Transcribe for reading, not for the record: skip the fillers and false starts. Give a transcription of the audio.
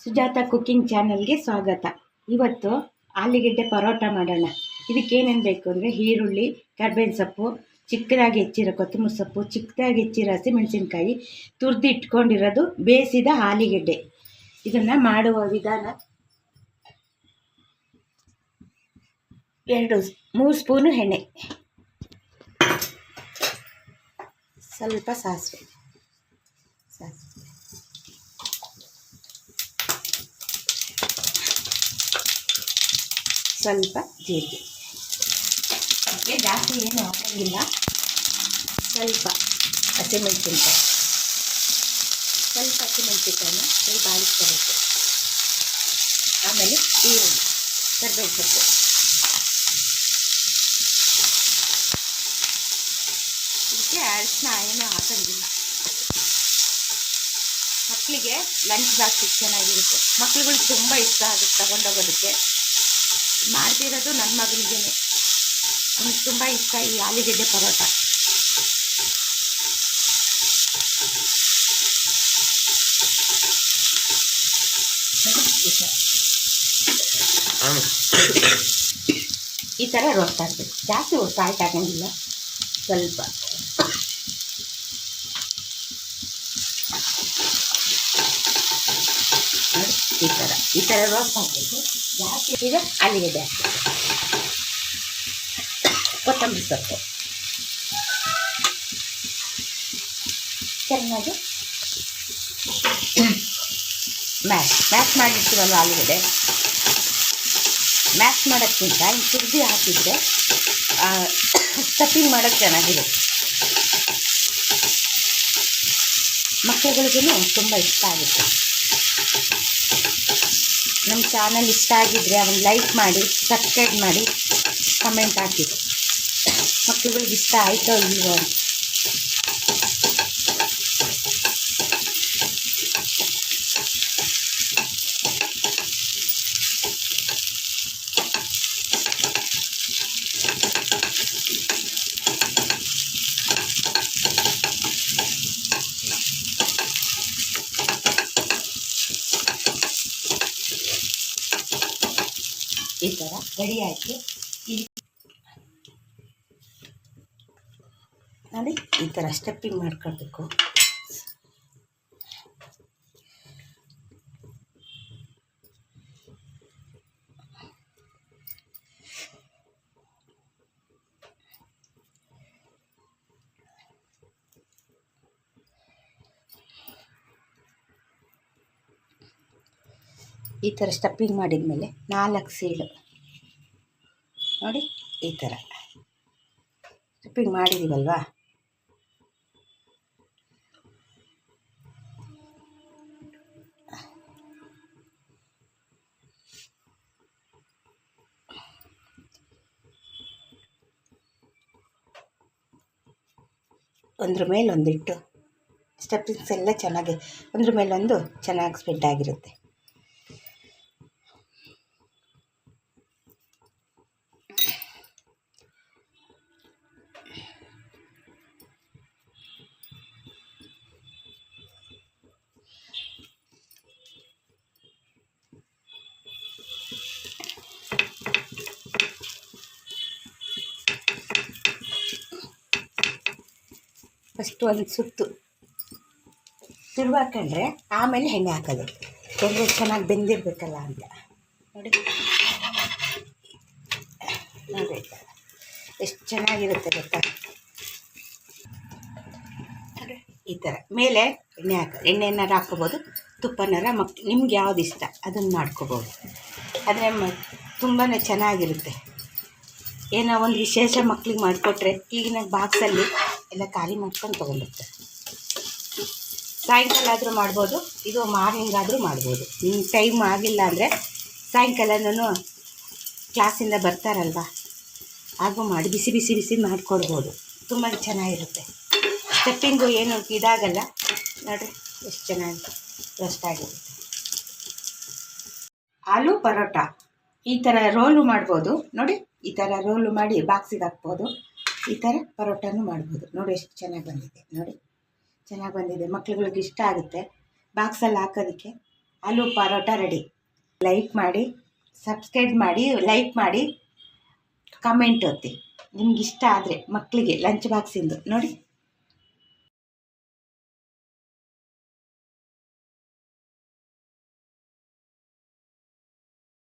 Sujata cooking ಚಾನಲ್ಗೆ ಸ್ವಾಗತ. ಇವತ್ತು ಆಲೂಗೆಡ್ಡೆ ಪರೋಟ ಮಾಡೋಣ. ಇದಕ್ಕೇನೇನು ಬೇಕು ಅಂದರೆ ಈರುಳ್ಳಿ, ಕರ್ಬೇವಿನ ಸೊಪ್ಪು, ಚಿಕ್ಕದಾಗಿ ಹೆಚ್ಚಿರೋ ಕೊತ್ತಂಬರಿ ಸೊಪ್ಪು, ಚಿಕ್ಕದಾಗಿ ಹೆಚ್ಚಿರೋ ಹಸಿಮೆಣಸಿನ್ಕಾಯಿ, ತುರಿದು ಇಟ್ಕೊಂಡಿರೋದು ಬೇಯಿಸಿದ ಆಲೂಗೆಡ್ಡೆ. ಇದನ್ನು ಮಾಡುವ ವಿಧಾನ: 3 ಸ್ಪೂನು ಎಣ್ಣೆ, ಸ್ವಲ್ಪ ಸಾಸಿವೆ, ಸ್ವಲ್ಪ ಜೀರಿಗೆ. ಅದಕ್ಕೆ ಜಾಸ್ತಿ ಏನು ಹಾಕೋಂಗಿಲ್ಲ. ಸ್ವಲ್ಪ ಹಸಿಮೆಣಸಿನ್ಕಾಯಿ, ಬಾಳಿಸ್ಕೋಬೇಕು. ಆಮೇಲೆ ಈರುಳ್ಳಿ, ಕರ್ಬೇವಿನ ಸೊಪ್ಪು, ಇದಕ್ಕೆ ಅರಿಶಿನ ಏನೂ ಹಾಕೋಂಗಿಲ್ಲ. ಮಕ್ಕಳಿಗೆ ಲಂಚ್ ಬಾಕ್ಸಿಗೆ ಚೆನ್ನಾಗಿರುತ್ತೆ. ಮಕ್ಳುಗಳಿಗೆ ತುಂಬ ಇಷ್ಟ ಆಗುತ್ತೆ ತಗೊಂಡೋಗೋದಕ್ಕೆ. ಮಾಡ್ತಿರೋದು ನನ್ನ ಮಗನಿಗೆ, ಅವನಿಗೆ ತುಂಬ ಇಷ್ಟ ಈ ಆಲೂಗೆಡ್ಡೆ ಪರೋಟ. ಈ ಥರ ರೋಸ್ಟ್ ಆಗಬೇಕು. ಜಾಸ್ತಿ ಸಾಲ್ಟ್ ಹಾಕೋಂಗಿಲ್ಲ, ಸ್ವಲ್ಪ. ಈ ಥರ ರೋಸ್ಟ್ ಹಾಕಬೇಕು. ಜಾಸ್ತಿ ಈಗ ಆಲೂಗೆಡ್ಡೆ ಹಾಕಬೇಕು, ಕೊತ್ತಂಬರಿ ಸೊಪ್ಪು ಚೆನ್ನಾಗಿ ಮ್ಯಾಶ್ ಮಾಡಿರ್ತೀವಲ್ವ ಆಲೂಗೆಡ್ಡೆ. ಮ್ಯಾಶ್ ಮಾಡೋಕ್ಕಿಂತ ಈ ತುರಿದು ಹಾಕಿದರೆ ಸ್ಟಫಿಂಗ್ ಮಾಡೋಕ್ಕೆ ಚೆನ್ನಾಗಿರುತ್ತೆ. ಮಕ್ಕಳುಗಳಿಗೂ ತುಂಬ ಇಷ್ಟ ಆಗುತ್ತೆ. ನಮ್ಮ ಚಾನಲ್ ಇಷ್ಟ ಆಗಿದ್ದರೆ ಅವನ್ನ ಲೈಕ್ ಮಾಡಿ, ಸಬ್ಸ್ಕ್ರೈಬ್ ಮಾಡಿ, ಕಮೆಂಟ್ ಹಾಕಿ. ಮಕ್ಕಳುಗಳಿಗೆ ಇಷ್ಟ ಆಯಿತೋ ಇಲ್ವೋ ಅಂತ. ಈ ಥರ ರೆಡಿ ಆಯಿತು. ನೋಡಿ, ಈ ಥರ ಸ್ಟೆಪ್ಪಿಂಗ್ ಮಾಡ್ಕೊಳ್ಬೇಕು. ಈ ಥರ ಸ್ಟಫಿಂಗ್ ಮಾಡಿದ್ಮೇಲೆ 4 ಸೀಳು ನೋಡಿ, ಈ ಥರ ಸ್ಟಫಿಂಗ್ ಮಾಡಿದ್ದೀವಲ್ವಾ, ಒಂದ್ರ ಮೇಲೊಂದಿಟ್ಟು ಸ್ಟಫಿಂಗ್ಸ್ ಎಲ್ಲ ಚೆನ್ನಾಗಿ ಒಂದ್ರ ಮೇಲೊಂದು ಚೆನ್ನಾಗಿ ಸ್ಪ್ರೆಡ್ ಆಗಿರುತ್ತೆ. ಫಸ್ಟ್ ಒಂದು ಸುತ್ತು ತಿರುವಾಕೊಂಡ್ರೆ ಆಮೇಲೆ ಎಣ್ಣೆ ಹಾಕೋದು. ಯಾಕೆಂದರೆ ಚೆನ್ನಾಗಿ ಬೆಂದಿರಬೇಕಲ್ಲ ಅಂತ. ನೋಡಿ ನೋಡಿ ಎಷ್ಟು ಚೆನ್ನಾಗಿರುತ್ತೆ ಗೊತ್ತಾ. ಈ ಥರ ಮೇಲೆ ಎಣ್ಣೆನಾರು ಹಾಕ್ಕೋಬೋದು, ತುಪ್ಪನಾರ ನಿಮ್ಗೆ ಯಾವ್ದು ಇಷ್ಟ ಅದನ್ನು ಮಾಡ್ಕೋಬೋದು. ಆದರೆ ತುಂಬಾ ಚೆನ್ನಾಗಿರುತ್ತೆ. ಏನೋ ಒಂದು ವಿಶೇಷ ಮಕ್ಳಿಗೆ ಮಾಡಿಕೊಟ್ರೆ ಈಗಿನ ಬಾಕ್ಸಲ್ಲಿ ಎಲ್ಲ ಖಾಲಿ ಮಾಡ್ಕೊಂಡು ತೊಗೊಂಡಿರ್ತಾರೆ. ಸಾಯಂಕಾಲ ಆದರೂ ಮಾಡ್ಬೋದು, ಇದು ಮಾರ್ನಿಂಗ್ ಆದರೂ ಮಾಡ್ಬೋದು. ನಿಮ್ಮ ಟೈಮ್ ಆಗಿಲ್ಲ ಅಂದರೆ ಸಾಯಂಕಾಲನೂ ಕ್ಲಾಸಿಂದ ಬರ್ತಾರಲ್ವ, ಹಾಗೂ ಮಾಡಿ ಬಿಸಿ ಬಿಸಿ ಬಿಸಿ ಮಾಡಿಕೊಡ್ಬೋದು. ತುಂಬ ಚೆನ್ನಾಗಿರುತ್ತೆ. ಸ್ಟಫಿಂಗು ಏನು ಇದಾಗಲ್ಲ. ನೋಡಿರಿ ಎಷ್ಟು ಚೆನ್ನಾಗಿ ರೋಸ್ಟ್ ಆಗಿರುತ್ತೆ. ಆಲೂ ಪರೋಟ ಈ ಥರ ರೋಲು ಮಾಡ್ಬೋದು. ನೋಡಿ, ಈ ಥರ ರೋಲು ಮಾಡಿ ಬಾಕ್ಸಿಗೆ ಹಾಕ್ಬೋದು. ಈ ಥರ ಪರೋಟನೂ ಮಾಡ್ಬೋದು. ನೋಡಿ ಎಷ್ಟು ಚೆನ್ನಾಗಿ ಬಂದಿದೆ. ನೋಡಿ ಚೆನ್ನಾಗಿ ಬಂದಿದೆ. ಮಕ್ಳುಗಳಿಗೆ ಇಷ್ಟ ಆಗುತ್ತೆ ಬಾಕ್ಸಲ್ಲಿ ಹಾಕೋದಕ್ಕೆ. ಆಲೂ ಪರೋಟ ರೆಡಿ. ಲೈಕ್ ಮಾಡಿ, ಸಬ್ಸ್ಕ್ರೈಬ್ ಮಾಡಿ, ಲೈಕ್ ಮಾಡಿ, ಕಮೆಂಟ್ ಒತ್ತಿ ನಿಮ್ಗೆ ಇಷ್ಟ ಆದರೆ ಮಕ್ಕಳಿಗೆ ಲಂಚ್ ಬಾಕ್ಸಿಂದು ನೋಡಿ.